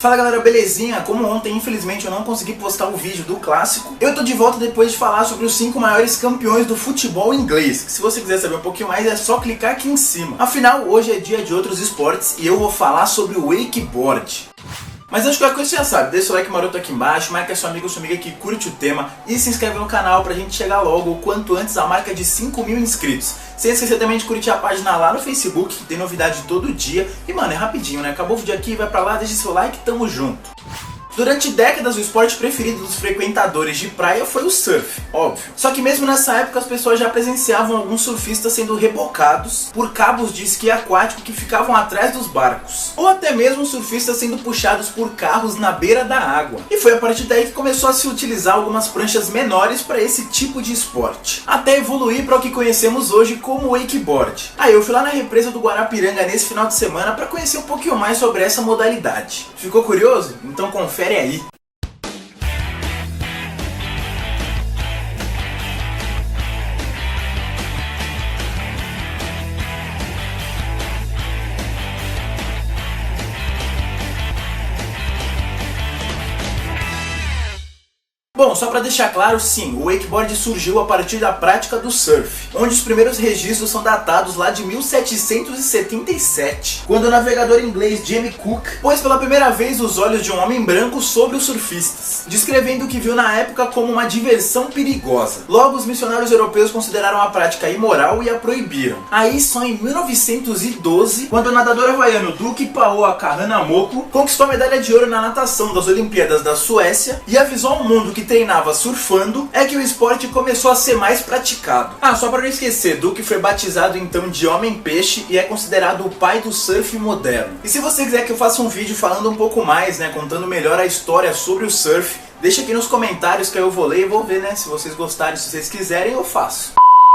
Fala galera, belezinha? Como ontem infelizmente eu não consegui postar o vídeo do clássico, eu tô de volta depois de falar sobre os 5 maiores campeões do futebol inglês. Se você quiser saber um pouquinho mais é só clicar aqui em cima. Afinal, hoje é dia de outros esportes e eu vou falar sobre o wakeboard. Mas antes de qualquer coisa você já sabe, deixa o like maroto aqui embaixo, marca seu amigo ou sua amiga que curte o tema e se inscreve no canal pra gente chegar logo o quanto antes à marca de 5.000 inscritos. Sem esquecer também de curtir a página lá no Facebook, que tem novidade todo dia. E mano, é rapidinho, né? Acabou o vídeo aqui, vai pra lá, deixa seu like, tamo junto. Durante décadas, o esporte preferido dos frequentadores de praia foi o surf, óbvio. Só que mesmo nessa época, as pessoas já presenciavam alguns surfistas sendo rebocados por cabos de esqui aquático que ficavam atrás dos barcos. Ou até mesmo surfistas sendo puxados por carros na beira da água. E foi a partir daí que começou a se utilizar algumas pranchas menores para esse tipo de esporte. Até evoluir para o que conhecemos hoje como wakeboard. Aí eu fui lá na represa do Guarapiranga nesse final de semana para conhecer um pouquinho mais sobre essa modalidade. Ficou curioso? Então confere aí. Bom, só para deixar claro, sim, o wakeboard surgiu a partir da prática do surf, onde os primeiros registros são datados lá de 1777, quando o navegador inglês James Cook pôs pela primeira vez os olhos de um homem branco sobre os surfistas, descrevendo o que viu na época como uma diversão perigosa. Logo, os missionários europeus consideraram a prática imoral e a proibiram. Aí, só em 1912, quando o nadador havaiano Duke Paoa Kahanamoku conquistou a medalha de ouro na natação das Olimpíadas da Suécia e avisou ao mundo que treinava surfando, é que o esporte começou a ser mais praticado. Só para não esquecer, Duke foi batizado então de Homem-Peixe e é considerado o pai do surf moderno. E se você quiser que eu faça um vídeo falando um pouco mais, contando melhor a história sobre o surf, deixa aqui nos comentários que eu vou ler e vou ver, se vocês gostarem, se vocês quiserem, eu faço.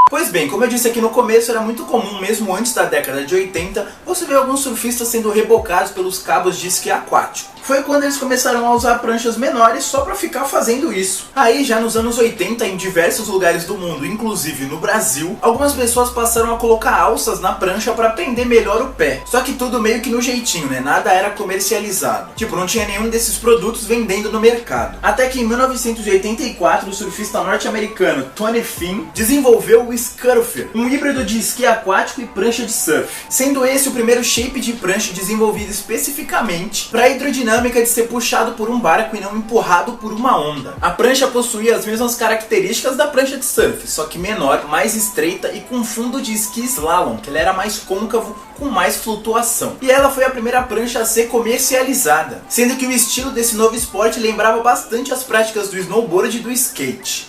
Pois bem, como eu disse aqui no começo, era muito comum, mesmo antes da década de 80, você ver alguns surfistas sendo rebocados pelos cabos de esqui aquático. Foi quando eles começaram a usar pranchas menores só para ficar fazendo isso. Aí, já nos anos 80, em diversos lugares do mundo, inclusive no Brasil, algumas pessoas passaram a colocar alças na prancha para prender melhor o pé. Só que tudo meio que no jeitinho, Nada era comercializado. Tipo, não tinha nenhum desses produtos vendendo no mercado. Até que em 1984, o surfista norte-americano Tony Finn desenvolveu o Scurfer, um híbrido de esqui aquático e prancha de surf, sendo esse o primeiro shape de prancha desenvolvido especificamente para a hidrodinâmica de ser puxado por um barco e não empurrado por uma onda. A prancha possuía as mesmas características da prancha de surf, só que menor, mais estreita e com fundo de esqui slalom, que ele era mais côncavo, com mais flutuação. E ela foi a primeira prancha a ser comercializada, sendo que o estilo desse novo esporte lembrava bastante as práticas do snowboard e do skate.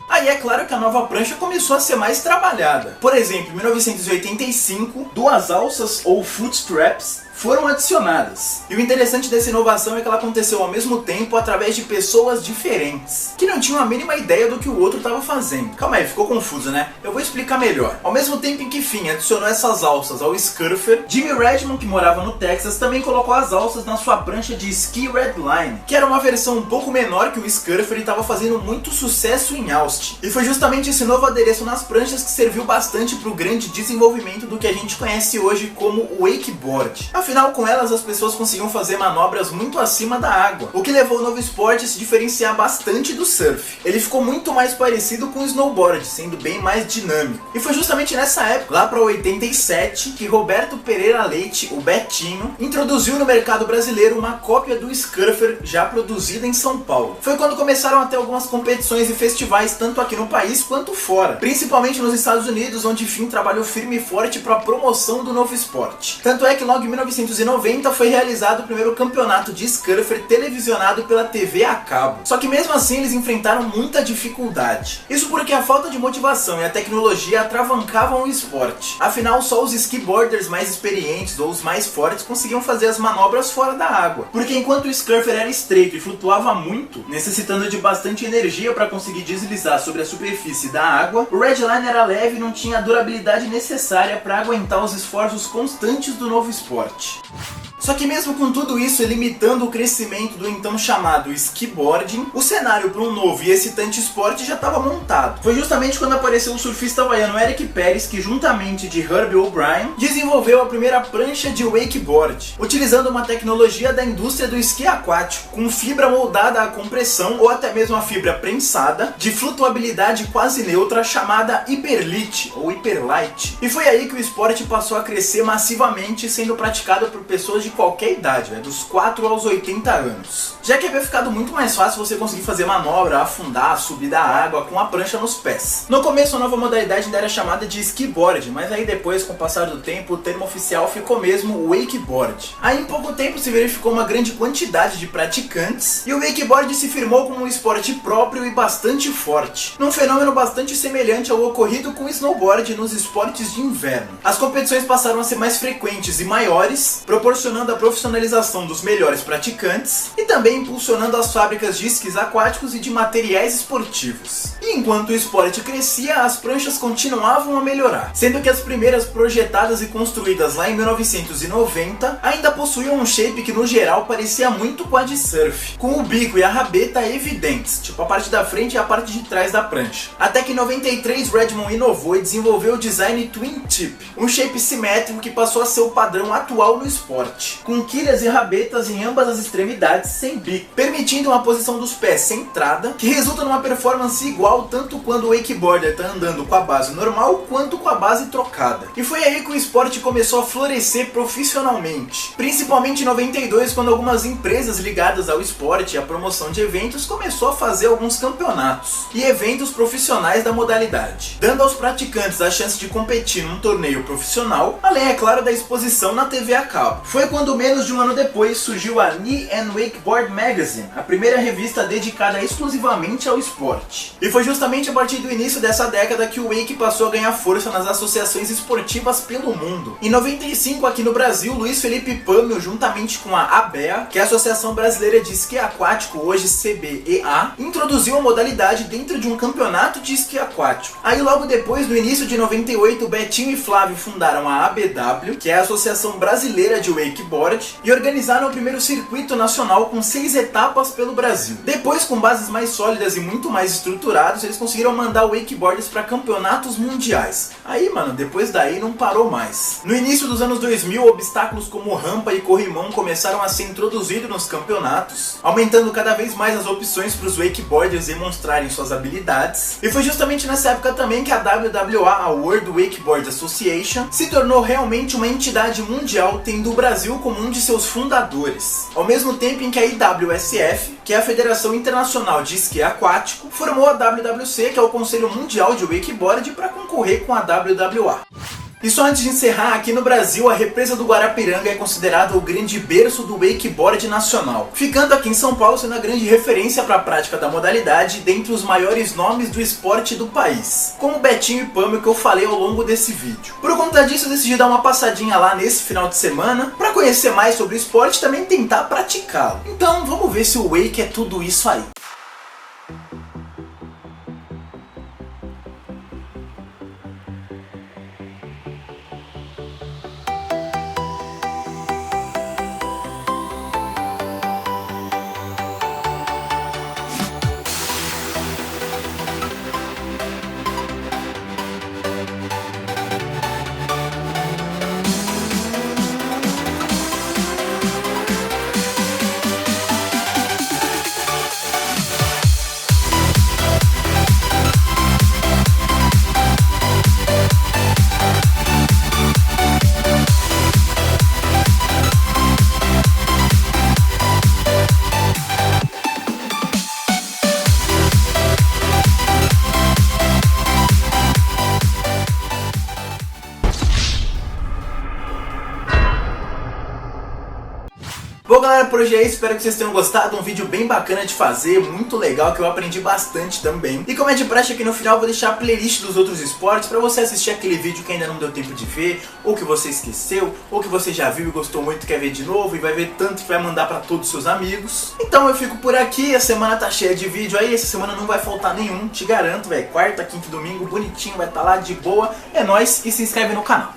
Aí é claro que a nova prancha começou a ser mais trabalhada. Por exemplo, em 1985, duas alças ou foot straps foram adicionadas. E o interessante dessa inovação é que ela aconteceu ao mesmo tempo através de pessoas diferentes, que não tinham a mínima ideia do que o outro estava fazendo. Calma aí, ficou confuso, Eu vou explicar melhor. Ao mesmo tempo em que Finn adicionou essas alças ao Scurfer, Jimmy Redmond, que morava no Texas, também colocou as alças na sua prancha de Ski Redline, que era uma versão um pouco menor que o Scurfer e estava fazendo muito sucesso em Austin. E foi justamente esse novo adereço nas pranchas que serviu bastante para o grande desenvolvimento do que a gente conhece hoje como o wakeboard. Afinal, com elas as pessoas conseguiam fazer manobras muito acima da água, o que levou o novo esporte a se diferenciar bastante do surf. Ele ficou muito mais parecido com o snowboard, sendo bem mais dinâmico. E foi justamente nessa época, lá para 87, que Roberto Pereira Leite, o Betinho, introduziu no mercado brasileiro uma cópia do Scurfer já produzida em São Paulo. Foi quando começaram a ter algumas competições e festivais tanto aqui no país quanto fora, principalmente nos Estados Unidos, onde Finn trabalhou firme e forte para a promoção do novo esporte. Tanto é que logo em 1990 foi realizado o primeiro campeonato de Scurfer televisionado pela TV a cabo. Só que mesmo assim eles enfrentaram muita dificuldade. Isso porque a falta de motivação e a tecnologia atravancavam o esporte. Afinal, só os skiboarders mais experientes ou os mais fortes conseguiam fazer as manobras fora da água. Porque enquanto o Scurfer era estreito e flutuava muito, necessitando de bastante energia para conseguir deslizar sobre a superfície da água, o Redline era leve e não tinha a durabilidade necessária para aguentar os esforços constantes do novo esporte. Só que mesmo com tudo isso e limitando o crescimento do então chamado skeboarding, o cenário para um novo e excitante esporte já estava montado. Foi justamente quando apareceu o surfista havaiano Eric Pérez que, juntamente de Herbie O'Brien, desenvolveu a primeira prancha de wakeboard, utilizando uma tecnologia da indústria do esqui aquático, com fibra moldada à compressão ou até mesmo a fibra prensada, de flutuabilidade quase neutra, chamada Hyperlite ou Hyperlight. E foi aí que o esporte passou a crescer massivamente, sendo praticado por pessoas de qualquer idade, dos 4 aos 80 anos. Já que havia ficado muito mais fácil você conseguir fazer manobra, afundar, subir da água com a prancha nos pés. No começo a nova modalidade ainda era chamada de skeboard, mas aí depois, com o passar do tempo, o termo oficial ficou mesmo wakeboard. Aí em pouco tempo se verificou uma grande quantidade de praticantes e o wakeboard se firmou como um esporte próprio e bastante forte, num fenômeno bastante semelhante ao ocorrido com o snowboard nos esportes de inverno. As competições passaram a ser mais frequentes e maiores, proporcionando a profissionalização dos melhores praticantes e também impulsionando as fábricas de esquis aquáticos e de materiais esportivos. E enquanto o esporte crescia, as pranchas continuavam a melhorar, sendo que as primeiras projetadas e construídas lá em 1990 ainda possuíam um shape que no geral parecia muito com a de surf, com o bico e a rabeta evidentes, tipo a parte da frente e a parte de trás da prancha. Até que em 93 Redmond inovou e desenvolveu o design Twin Tip, um shape simétrico que passou a ser o padrão atual no esporte, com quilhas e rabetas em ambas as extremidades sem bico, permitindo uma posição dos pés centrada, que resulta numa performance igual tanto quando o wakeboarder está andando com a base normal quanto com a base trocada. E foi aí que o esporte começou a florescer profissionalmente, principalmente em 92, quando algumas empresas ligadas ao esporte e à promoção de eventos começou a fazer alguns campeonatos e eventos profissionais da modalidade, dando aos praticantes a chance de competir num torneio profissional, além, é claro, da exposição na TV a cabo. Foi quando, menos de um ano depois, surgiu a Knee and Wakeboard Magazine, a primeira revista dedicada exclusivamente ao esporte. E foi justamente a partir do início dessa década que o wake passou a ganhar força nas associações esportivas pelo mundo. Em 95, aqui no Brasil, Luiz Felipe Pâmio, juntamente com a ABEA, que é a Associação Brasileira de Esqui Aquático, hoje CBEA, introduziu a modalidade dentro de um campeonato de esqui aquático. Aí logo depois, no início de 98, Betinho e Flávio fundaram a ABW, que é a Associação Brasileira de Wakeboard, e organizaram o primeiro circuito nacional com 6 etapas pelo Brasil. Depois, com bases mais sólidas e muito mais estruturados, eles conseguiram mandar wakeboarders para campeonatos mundiais. Aí, mano, depois daí não parou mais. No início dos anos 2000, obstáculos como rampa e corrimão começaram a ser introduzidos nos campeonatos, aumentando cada vez mais as opções para os wakeboarders demonstrarem suas habilidades. E foi justamente nessa época também que a WWA, a World Wakeboard Association, se tornou realmente uma entidade mundial, tendo o Brasil como um de seus fundadores. Ao mesmo tempo em que a IWSF, que é a Federação Internacional de Esqui Aquático, formou a WWC, que é o Conselho Mundial de Wakeboard, para concorrer com a WWA. E só antes de encerrar, aqui no Brasil, a represa do Guarapiranga é considerada o grande berço do wakeboard nacional, ficando aqui em São Paulo sendo a grande referência para a prática da modalidade dentre os maiores nomes do esporte do país, como Betinho e Pâmio, que eu falei ao longo desse vídeo. Por conta disso, eu decidi dar uma passadinha lá nesse final de semana para conhecer mais sobre o esporte e também tentar praticá-lo. Então vamos ver se o wake é tudo isso aí. Bom galera, por hoje é isso, espero que vocês tenham gostado, um vídeo bem bacana de fazer, muito legal, que eu aprendi bastante também. E como é de praxe, aqui no final eu vou deixar a playlist dos outros esportes pra você assistir aquele vídeo que ainda não deu tempo de ver, ou que você esqueceu, ou que você já viu e gostou muito e quer ver de novo, e vai ver tanto que vai mandar pra todos os seus amigos. Então eu fico por aqui, a semana tá cheia de vídeo aí, essa semana não vai faltar nenhum, te garanto, velho. Quarta, quinta e domingo, bonitinho, vai estar lá de boa, é nóis, e se inscreve no canal.